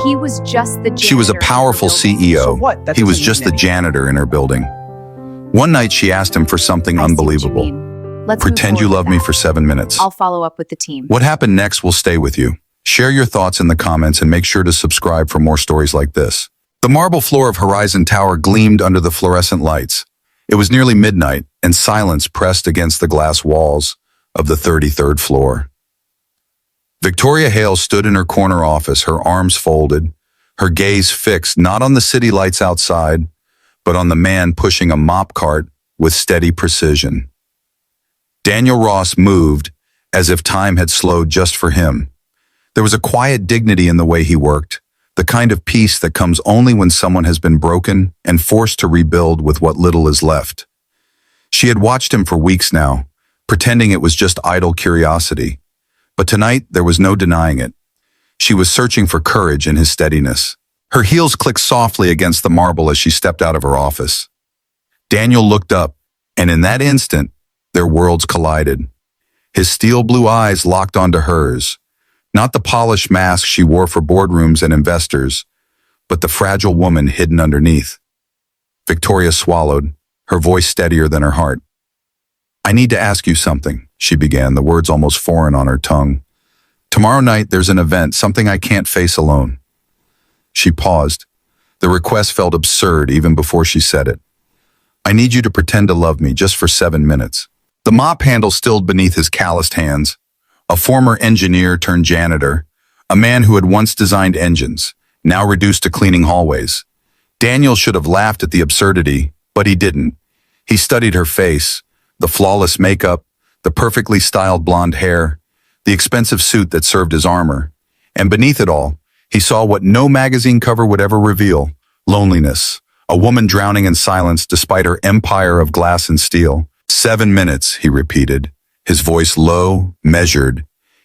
He was just the janitor. She was a powerful CEO. So what? That He was doesn't just mean the janitor in her building. One night she asked him for something I see what you unbelievable. mean. Let's move Pretend you forward love with me that. for 7 minutes. I'll follow up with the team. What happened next will stay with you. Share your thoughts in the comments and make sure to subscribe for more stories like this. The marble floor of Horizon Tower gleamed under the fluorescent lights. It was nearly midnight, and silence pressed against the glass walls of the 33rd floor. Victoria Hale stood in her corner office, her arms folded, her gaze fixed not on the city lights outside, but on the man pushing a mop cart with steady precision. Daniel Ross moved as if time had slowed just for him. There was a quiet dignity in the way he worked, the kind of peace that comes only when someone has been broken and forced to rebuild with what little is left. She had watched him for weeks now, pretending it was just idle curiosity. But tonight, there was no denying it. She was searching for courage in his steadiness. Her heels clicked softly against the marble as she stepped out of her office. Daniel looked up, and in that instant, their worlds collided. His steel blue eyes locked onto hers, not the polished mask she wore for boardrooms and investors, but the fragile woman hidden underneath. Victoria swallowed, her voice steadier than her heart. "I need to ask you something," she began, the words almost foreign on her tongue. "Tomorrow night there's an event, something I can't face alone." She paused. The request felt absurd even before she said it. "I need you to pretend to love me just for 7 minutes." The mop handle stilled beneath his calloused hands. A former engineer turned janitor, a man who had once designed engines, now reduced to cleaning hallways. Daniel should have laughed at the absurdity, but he didn't. He studied her face, the flawless makeup, the perfectly styled blonde hair, the expensive suit that served as armor. And beneath it all, he saw what no magazine cover would ever reveal: loneliness, a woman drowning in silence despite her empire of glass and steel. 7 minutes, he repeated, his voice low, measured,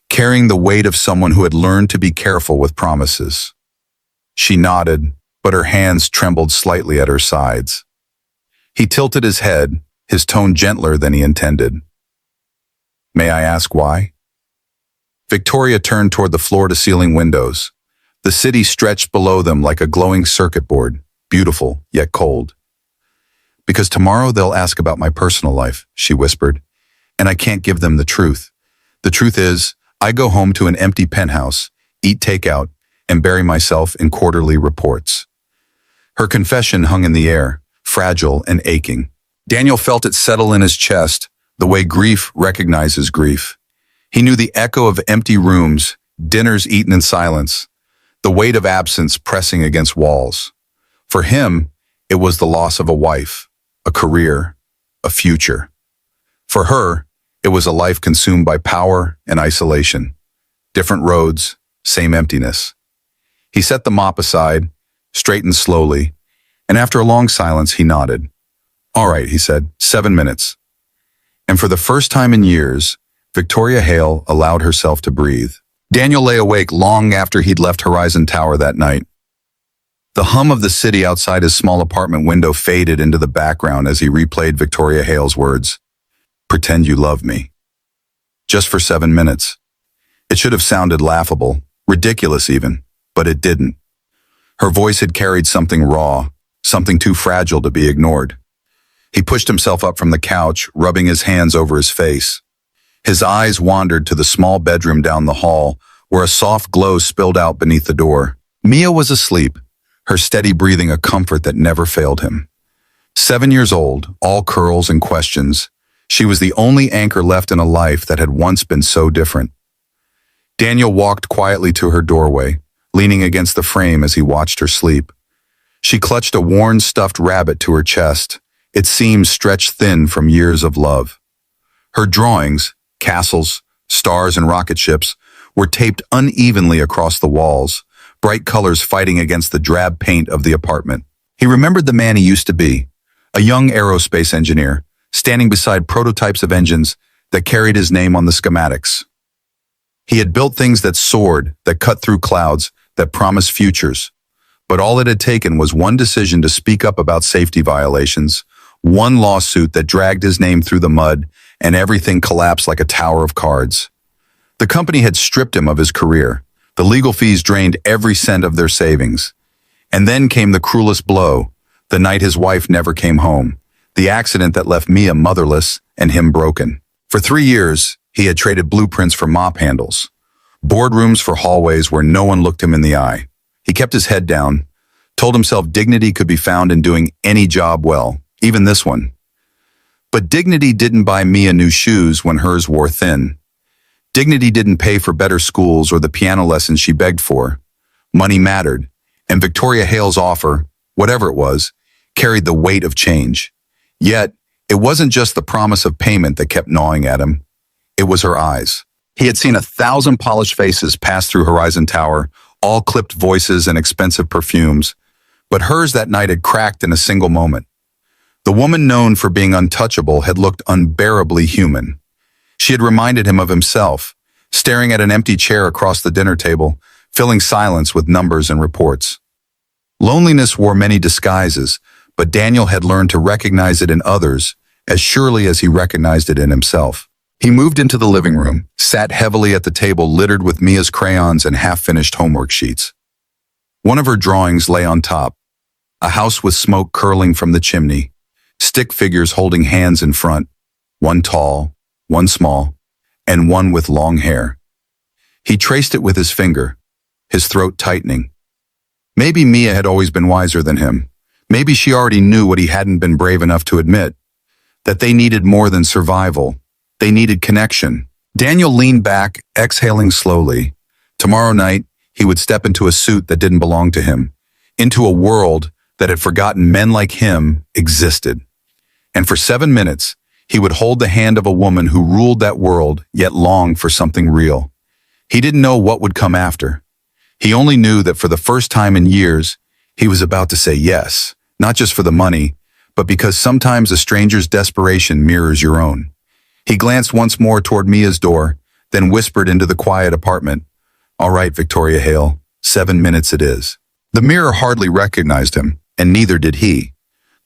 carrying the weight of someone who had learned to be careful with promises. She nodded, but her hands trembled slightly at her sides. He tilted his head, his tone gentler than he intended. "May I ask why?" Victoria turned toward the floor-to-ceiling windows. The city stretched below them like a glowing circuit board, beautiful yet cold. "Because tomorrow they'll ask about my personal life," she whispered, "and I can't give them the truth. The truth is, I go home to an empty penthouse, eat takeout, and bury myself in quarterly reports." Her confession hung in the air, fragile and aching. Daniel felt it settle in his chest, the way grief recognizes grief. He knew the echo of empty rooms, dinners eaten in silence, the weight of absence pressing against walls. For him, it was the loss of a wife, a career, a future. For her, it was a life consumed by power and isolation. Different roads, same emptiness. He set the mop aside, straightened slowly, and after a long silence, he nodded. "All right," he said, 7 minutes. And for the first time in years, Victoria Hale allowed herself to breathe. Daniel lay awake long after he'd left Horizon Tower that night. The hum of the city outside his small apartment window faded into the background as he replayed Victoria Hale's words. "Pretend you love me." Just for 7 minutes. It should have sounded laughable, ridiculous even, but it didn't. Her voice had carried something raw, something too fragile to be ignored. He pushed himself up from the couch, rubbing his hands over his face. His eyes wandered to the small bedroom down the hall, where a soft glow spilled out beneath the door. Mia was asleep, her steady breathing a comfort that never failed him. 7 years old, all curls and questions, she was the only anchor left in a life that had once been so different. Daniel walked quietly to her doorway, leaning against the frame as he watched her sleep. She clutched a worn stuffed rabbit to her chest, its seams stretched thin from years of love. Her drawings, castles, stars, and rocket ships, were taped unevenly across the walls, bright colors fighting against the drab paint of the apartment. He remembered the man he used to be, a young aerospace engineer, standing beside prototypes of engines that carried his name on the schematics. He had built things that soared, that cut through clouds, that promised futures. But all it had taken was one decision to speak up about safety violations, one lawsuit that dragged his name through the mud, and everything collapsed like a tower of cards. The company had stripped him of his career, The legal fees drained every cent of their savings. And then came the cruelest blow, the night his wife never came home, the accident that left Mia motherless and him broken. For 3 years, he had traded blueprints for mop handles, boardrooms for hallways where no one looked him in the eye. He kept his head down, told himself dignity could be found in doing any job well, even this one. But dignity didn't buy Mia new shoes when hers wore thin. Dignity didn't pay for better schools or the piano lessons she begged for. Money mattered, and Victoria Hale's offer, whatever it was, carried the weight of change. Yet, it wasn't just the promise of payment that kept gnawing at him. It was her eyes. He had seen 1,000 polished faces pass through Horizon Tower, all clipped voices and expensive perfumes, but hers that night had cracked in a single moment. The woman known for being untouchable had looked unbearably human. She had reminded him of himself, staring at an empty chair across the dinner table, filling silence with numbers and reports. Loneliness wore many disguises, but Daniel had learned to recognize it in others as surely as he recognized it in himself. He moved into the living room, sat heavily at the table littered with Mia's crayons and half-finished homework sheets. One of her drawings lay on top, a house with smoke curling from the chimney, stick figures holding hands in front, one tall, one small, and one with long hair. He traced it with his finger, his throat tightening. Maybe Mia had always been wiser than him. Maybe she already knew what he hadn't been brave enough to admit, that they needed more than survival. They needed connection. Daniel leaned back, exhaling slowly. Tomorrow night, he would step into a suit that didn't belong to him, into a world that had forgotten men like him existed. And for 7 minutes, he would hold the hand of a woman who ruled that world, yet longed for something real. He didn't know what would come after. He only knew that for the first time in years, he was about to say yes, not just for the money, but because sometimes a stranger's desperation mirrors your own. He glanced once more toward Mia's door, then whispered into the quiet apartment, "All right, Victoria Hale, 7 minutes it is." The mirror hardly recognized him, and neither did he.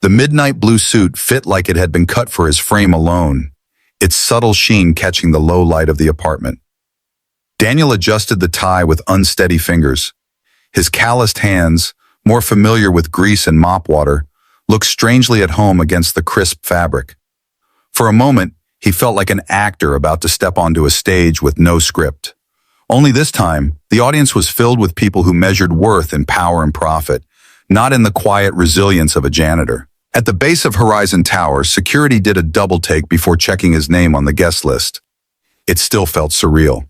The midnight blue suit fit like it had been cut for his frame alone, its subtle sheen catching the low light of the apartment. Daniel adjusted the tie with unsteady fingers. His calloused hands, more familiar with grease and mop water, looked strangely at home against the crisp fabric. For a moment, he felt like an actor about to step onto a stage with no script. Only this time, the audience was filled with people who measured worth in power and profit, not in the quiet resilience of a janitor. At the base of Horizon Tower, security did a double take before checking his name on the guest list. It still felt surreal.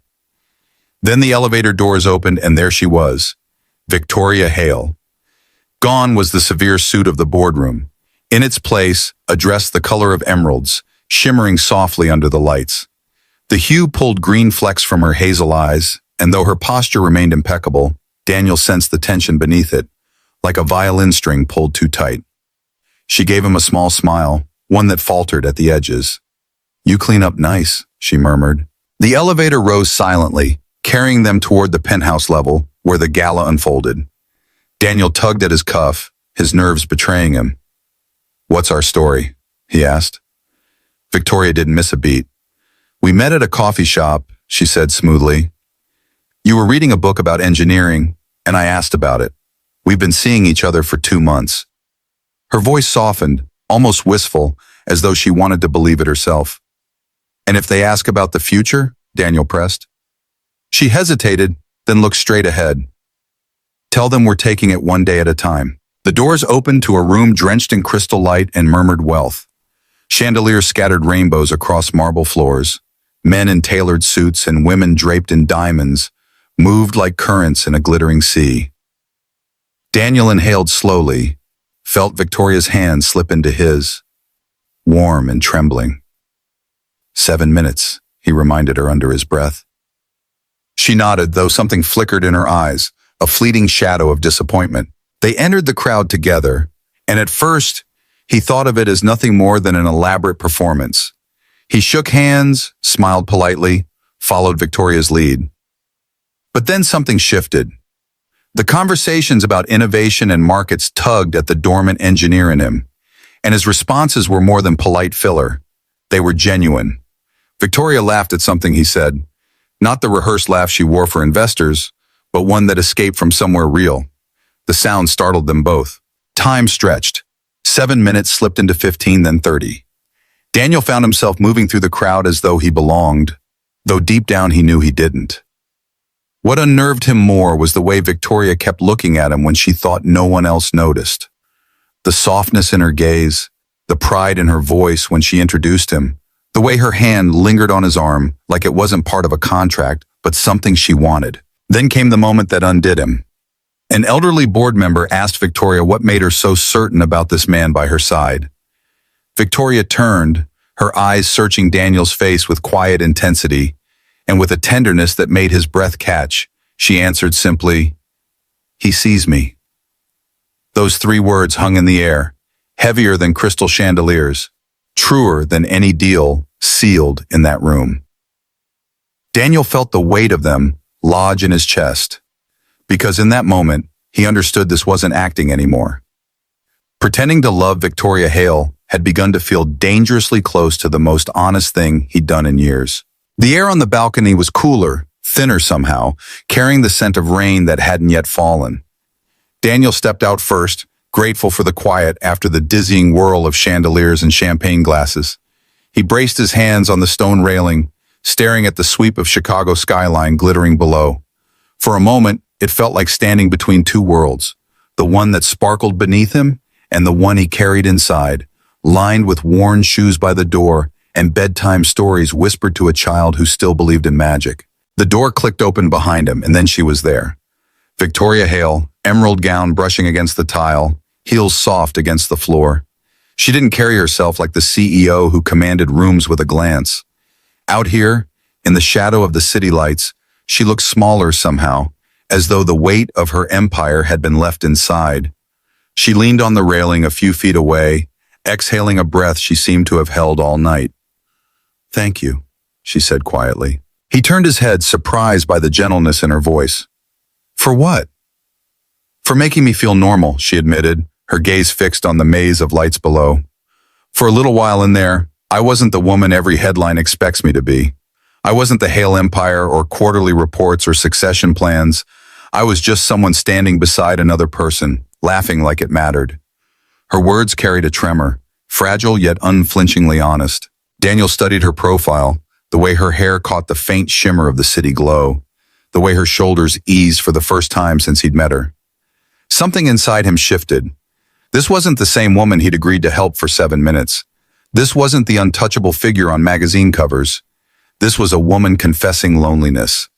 Then the elevator doors opened and there she was, Victoria Hale. Gone was the severe suit of the boardroom. In its place, a dress the color of emeralds, shimmering softly under the lights. The hue pulled green flecks from her hazel eyes, and though her posture remained impeccable, Daniel sensed the tension beneath it, like a violin string pulled too tight. She gave him a small smile, one that faltered at the edges. "You clean up nice," she murmured. The elevator rose silently, carrying them toward the penthouse level, where the gala unfolded. Daniel tugged at his cuff, his nerves betraying him. "What's our story?" he asked. Victoria didn't miss a beat. "We met at a coffee shop," she said smoothly. "You were reading a book about engineering, and I asked about it. We've been seeing each other for 2 months. Her voice softened, almost wistful, as though she wanted to believe it herself. "And if they ask about the future?" Daniel pressed. She hesitated, then looked straight ahead. "Tell them we're taking it one day at a time." The doors opened to a room drenched in crystal light and murmured wealth. Chandeliers scattered rainbows across marble floors. Men in tailored suits and women draped in diamonds moved like currents in a glittering sea. Daniel inhaled slowly, felt Victoria's hand slip into his, warm and trembling. 7 minutes, he reminded her under his breath. She nodded, though something flickered in her eyes, a fleeting shadow of disappointment. They entered the crowd together, and at first, he thought of it as nothing more than an elaborate performance. He shook hands, smiled politely, followed Victoria's lead. But then something shifted. The conversations about innovation and markets tugged at the dormant engineer in him, and his responses were more than polite filler. They were genuine. Victoria laughed at something he said, not the rehearsed laugh she wore for investors, but one that escaped from somewhere real. The sound startled them both. Time stretched. 7 minutes slipped into 15, then 30. Daniel found himself moving through the crowd as though he belonged, though deep down he knew he didn't. What unnerved him more was the way Victoria kept looking at him when she thought no one else noticed. The softness in her gaze, the pride in her voice when she introduced him, the way her hand lingered on his arm like it wasn't part of a contract, but something she wanted. Then came the moment that undid him. An elderly board member asked Victoria what made her so certain about this man by her side. Victoria turned, her eyes searching Daniel's face with quiet intensity, and with a tenderness that made his breath catch, she answered simply, "He sees me." Those 3 words hung in the air, heavier than crystal chandeliers, truer than any deal sealed in that room. Daniel felt the weight of them lodge in his chest, because in that moment, he understood this wasn't acting anymore. Pretending to love Victoria Hale had begun to feel dangerously close to the most honest thing he'd done in years. The air on the balcony was cooler, thinner somehow, carrying the scent of rain that hadn't yet fallen. Daniel stepped out first, grateful for the quiet after the dizzying whirl of chandeliers and champagne glasses. He braced his hands on the stone railing, staring at the sweep of Chicago skyline glittering below. For a moment, it felt like standing between 2 worlds, the one that sparkled beneath him and the one he carried inside, lined with worn shoes by the door and bedtime stories whispered to a child who still believed in magic. The door clicked open behind him, and then she was there. Victoria Hale, emerald gown brushing against the tile, heels soft against the floor. She didn't carry herself like the CEO who commanded rooms with a glance. Out here, in the shadow of the city lights, she looked smaller somehow, as though the weight of her empire had been left inside. She leaned on the railing a few feet away, exhaling a breath she seemed to have held all night. "Thank you," she said quietly. He turned his head, surprised by the gentleness in her voice. "For what?" "For making me feel normal," she admitted, her gaze fixed on the maze of lights below. "For a little while in there, I wasn't the woman every headline expects me to be. I wasn't the Hale Empire or quarterly reports or succession plans. I was just someone standing beside another person, laughing like it mattered." Her words carried a tremor, fragile yet unflinchingly honest. Daniel studied her profile, the way her hair caught the faint shimmer of the city glow, the way her shoulders eased for the first time since he'd met her. Something inside him shifted. This wasn't the same woman he'd agreed to help for 7 minutes. This wasn't the untouchable figure on magazine covers. This was a woman confessing loneliness.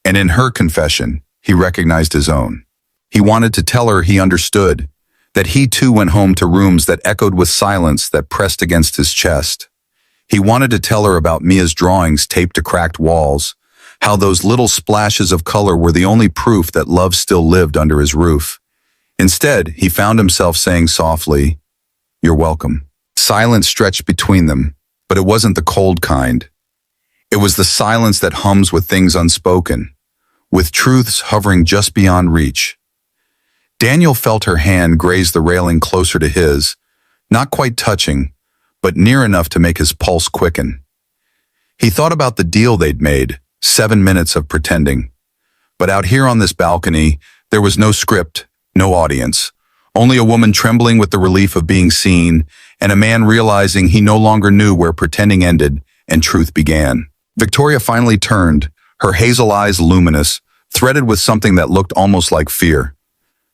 And in her confession, he recognized his own. He wanted to tell her he understood, that he too went home to rooms that echoed with silence that pressed against his chest. He wanted to tell her about Mia's drawings taped to cracked walls, how those little splashes of color were the only proof that love still lived under his roof. Instead, he found himself saying softly, "You're welcome." Silence stretched between them, but it wasn't the cold kind. It was the silence that hums with things unspoken, with truths hovering just beyond reach. Daniel felt her hand graze the railing closer to his, not quite touching, but near enough to make his pulse quicken. He thought about the deal they'd made, 7 minutes of pretending. But out here on this balcony, there was no script, no audience, only a woman trembling with the relief of being seen, and a man realizing he no longer knew where pretending ended and truth began. Victoria finally turned, her hazel eyes luminous, threaded with something that looked almost like fear.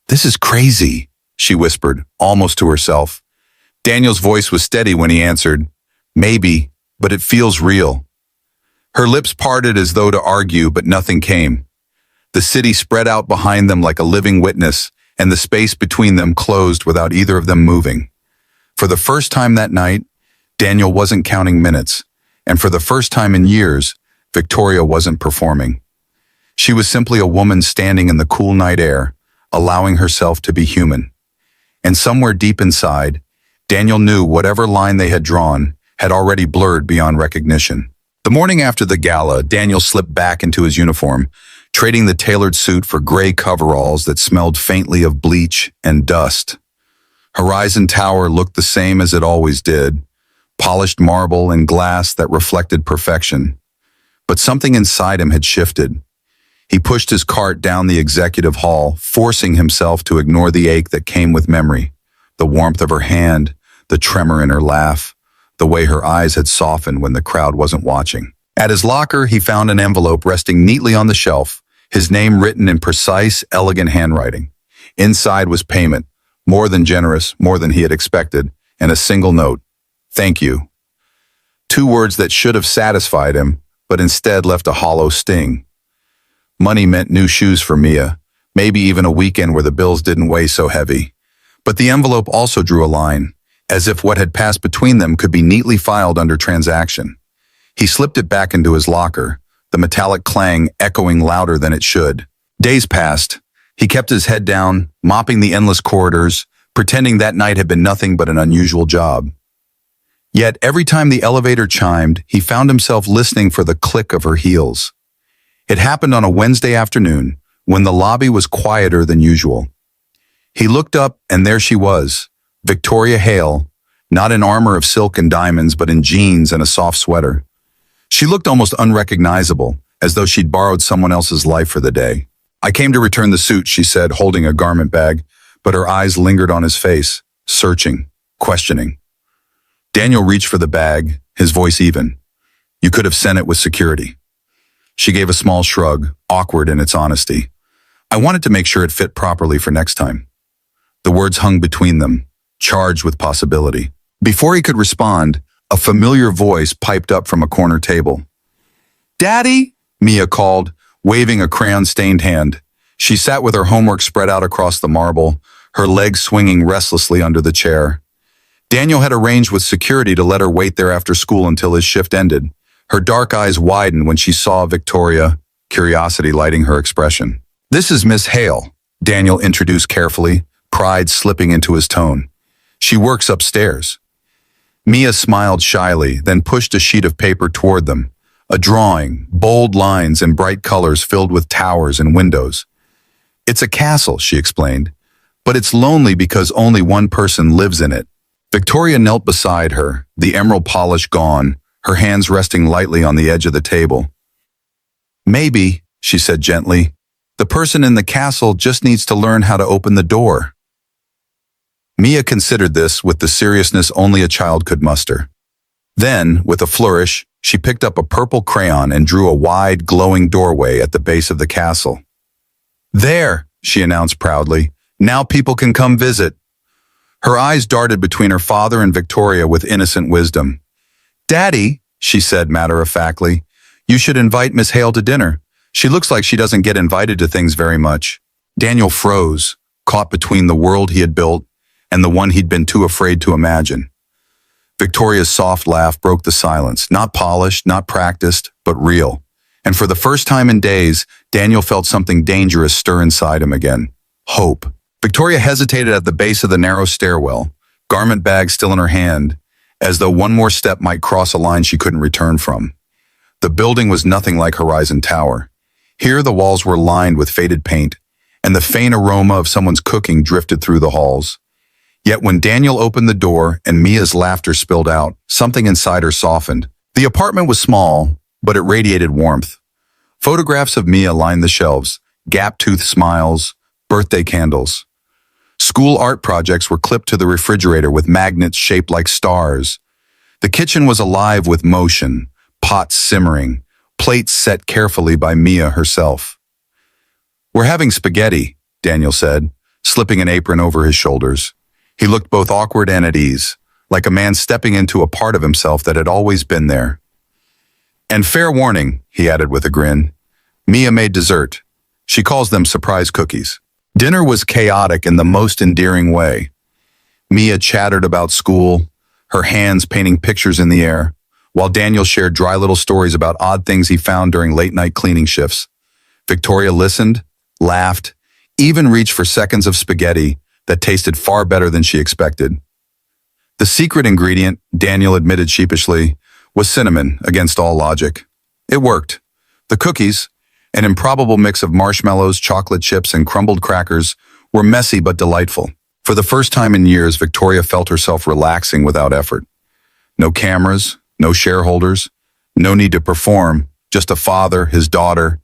"This is crazy," she whispered, almost to herself. Daniel's voice was steady when he answered, "Maybe, but it feels real." Her lips parted as though to argue, but nothing came. The city spread out behind them like a living witness, and the space between them closed without either of them moving. For the first time that night, Daniel wasn't counting minutes, and for the first time in years, Victoria wasn't performing. She was simply a woman standing in the cool night air, allowing herself to be human. And somewhere deep inside, Daniel knew whatever line they had drawn had already blurred beyond recognition. The morning after the gala, Daniel slipped back into his uniform, trading the tailored suit for gray coveralls that smelled faintly of bleach and dust. Horizon Tower looked the same as it always did, polished marble and glass that reflected perfection. But something inside him had shifted. He pushed his cart down the executive hall, forcing himself to ignore the ache that came with memory. The warmth of her hand, the tremor in her laugh, the way her eyes had softened when the crowd wasn't watching. At his locker, he found an envelope resting neatly on the shelf, his name written in precise, elegant handwriting. Inside was payment, more than generous, more than he had expected, and a single note. Thank you. 2 words that should have satisfied him, but instead left a hollow sting. Money meant new shoes for Mia, maybe even a weekend where the bills didn't weigh so heavy. But the envelope also drew a line, as if what had passed between them could be neatly filed under transaction. He slipped it back into his locker, the metallic clang echoing louder than it should. Days passed. He kept his head down, mopping the endless corridors, pretending that night had been nothing but an unusual job. Yet every time the elevator chimed, he found himself listening for the click of her heels. It happened on a Wednesday afternoon, when the lobby was quieter than usual. He looked up, and there she was, Victoria Hale, not in armor of silk and diamonds, but in jeans and a soft sweater. She looked almost unrecognizable, as though she'd borrowed someone else's life for the day. I came to return the suit, she said, holding a garment bag, but her eyes lingered on his face, searching, questioning. Daniel reached for the bag, his voice even. You could have sent it with security. She gave a small shrug, awkward in its honesty. I wanted to make sure it fit properly for next time. The words hung between them, charged with possibility. Before he could respond, a familiar voice piped up from a corner table. Daddy, Mia called, waving a crayon-stained hand. She sat with her homework spread out across the marble, her legs swinging restlessly under the chair. Daniel had arranged with security to let her wait there after school until his shift ended. Her dark eyes widened when she saw Victoria, curiosity lighting her expression. This is Miss Hale, Daniel introduced carefully, pride slipping into his tone. She works upstairs. Mia smiled shyly, then pushed a sheet of paper toward them. A drawing, bold lines and bright colors filled with towers and windows. It's a castle, she explained, but it's lonely because only one person lives in it. Victoria knelt beside her, the emerald polish gone, her hands resting lightly on the edge of the table. Maybe, she said gently, the person in the castle just needs to learn how to open the door. Mia considered this with the seriousness only a child could muster. Then, with a flourish, she picked up a purple crayon and drew a wide, glowing doorway at the base of the castle. There, she announced proudly, now people can come visit. Her eyes darted between her father and Victoria with innocent wisdom. Daddy, she said matter-of-factly, you should invite Miss Hale to dinner. She looks like she doesn't get invited to things very much. Daniel froze, caught between the world he had built and the one he'd been too afraid to imagine. Victoria's soft laugh broke the silence, not polished, not practiced, but real. And for the first time in days, Daniel felt something dangerous stir inside him again. Hope. Victoria hesitated at the base of the narrow stairwell, garment bag still in her hand, as though one more step might cross a line she couldn't return from. The building was nothing like Horizon Tower. Here the walls were lined with faded paint, and the faint aroma of someone's cooking drifted through the halls. Yet when Daniel opened the door and Mia's laughter spilled out, something inside her softened. The apartment was small, but it radiated warmth. Photographs of Mia lined the shelves, gap-toothed smiles, birthday candles. School art projects were clipped to the refrigerator with magnets shaped like stars. The kitchen was alive with motion, pots simmering, plates set carefully by Mia herself. We're having spaghetti, Daniel said, slipping an apron over his shoulders. He looked both awkward and at ease, like a man stepping into a part of himself that had always been there. And fair warning, he added with a grin, Mia made dessert. She calls them surprise cookies. Dinner was chaotic in the most endearing way. Mia chattered about school, her hands painting pictures in the air, while Daniel shared dry little stories about odd things he found during late-night cleaning shifts. Victoria listened, laughed, even reached for seconds of spaghetti that tasted far better than she expected. The secret ingredient, Daniel admitted sheepishly, was cinnamon against all logic. It worked. The cookies, an improbable mix of marshmallows, chocolate chips, and crumbled crackers, were messy but delightful. For the first time in years, Victoria felt herself relaxing without effort. No cameras, no shareholders, no need to perform, just a father, his daughter,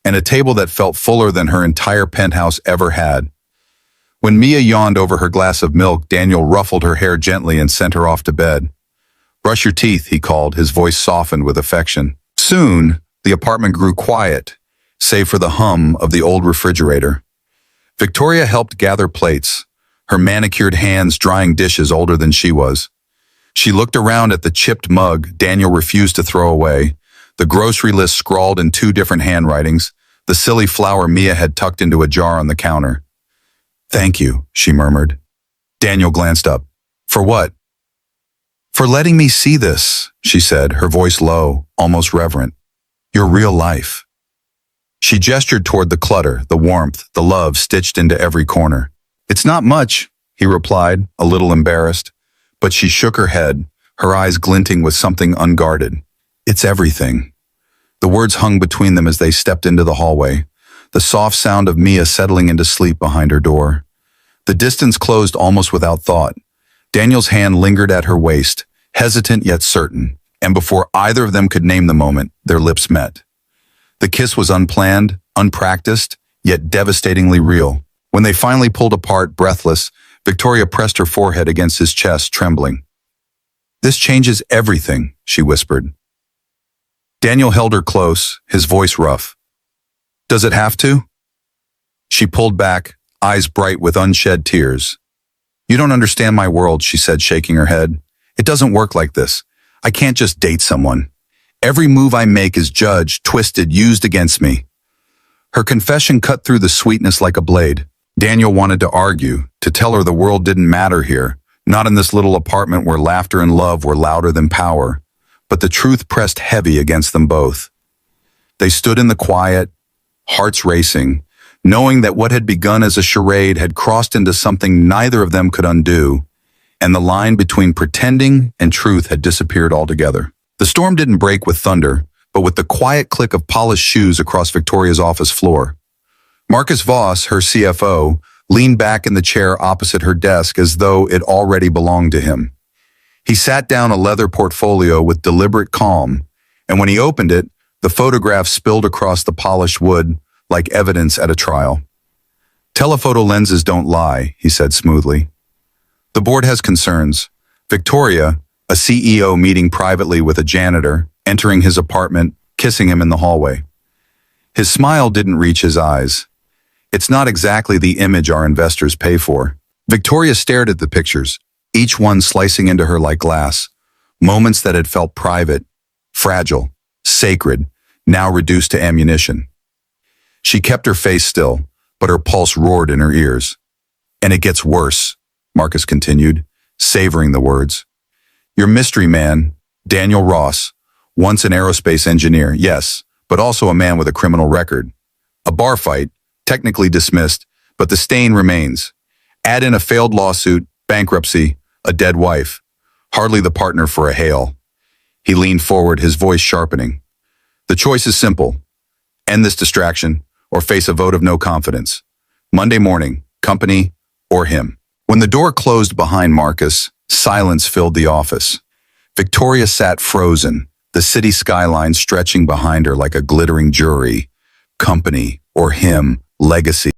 and a table that felt fuller than her entire penthouse ever had. When Mia yawned over her glass of milk, Daniel ruffled her hair gently and sent her off to bed. "Brush your teeth," he called, his voice softened with affection. Soon, the apartment grew quiet, save for the hum of the old refrigerator. Victoria helped gather plates, her manicured hands drying dishes older than she was. She looked around at the chipped mug Daniel refused to throw away, the grocery list scrawled in 2 different handwritings, the silly flower Mia had tucked into a jar on the counter. "Thank you," she murmured. Daniel glanced up. "For what?" "For letting me see this," she said, her voice low, almost reverent. "Your real life." She gestured toward the clutter, the warmth, the love stitched into every corner. "It's not much," he replied, a little embarrassed, but she shook her head, her eyes glinting with something unguarded. "It's everything." The words hung between them as they stepped into the hallway, the soft sound of Mia settling into sleep behind her door. The distance closed almost without thought. Daniel's hand lingered at her waist, hesitant yet certain, and before either of them could name the moment, their lips met. The kiss was unplanned, unpracticed, yet devastatingly real. When they finally pulled apart, breathless, Victoria pressed her forehead against his chest, trembling. "This changes everything," she whispered. Daniel held her close, his voice rough. "Does it have to?" She pulled back, eyes bright with unshed tears. "You don't understand my world," she said, shaking her head. "It doesn't work like this. I can't just date someone. Every move I make is judged, twisted, used against me." Her confession cut through the sweetness like a blade. Daniel wanted to argue, to tell her the world didn't matter here, not in this little apartment where laughter and love were louder than power. But the truth pressed heavy against them both. They stood in the quiet, hearts racing, knowing that what had begun as a charade had crossed into something neither of them could undo, and the line between pretending and truth had disappeared altogether. The storm didn't break with thunder, but with the quiet click of polished shoes across Victoria's office floor. Marcus Voss, her CFO, leaned back in the chair opposite her desk as though it already belonged to him. He sat down a leather portfolio with deliberate calm, and when he opened it, the photograph spilled across the polished wood like evidence at a trial. "Telephoto lenses don't lie," he said smoothly. "The board has concerns. Victoria, a CEO meeting privately with a janitor, entering his apartment, kissing him in the hallway." His smile didn't reach his eyes. "It's not exactly the image our investors pay for." Victoria stared at the pictures, each one slicing into her like glass, moments that had felt private, fragile, sacred, now reduced to ammunition. She kept her face still, but her pulse roared in her ears. "And it gets worse," Marcus continued, savoring the words. "Your mystery man, Daniel Ross, once an aerospace engineer, yes, but also a man with a criminal record. A bar fight, technically dismissed, but the stain remains. Add in a failed lawsuit, bankruptcy, a dead wife. Hardly the partner for a Hale." He leaned forward, his voice sharpening. "The choice is simple. End this distraction, or face a vote of no confidence. Monday morning, company or him." When the door closed behind Marcus, silence filled the office. Victoria sat frozen, the city skyline stretching behind her like a glittering jury. Company or him, legacy.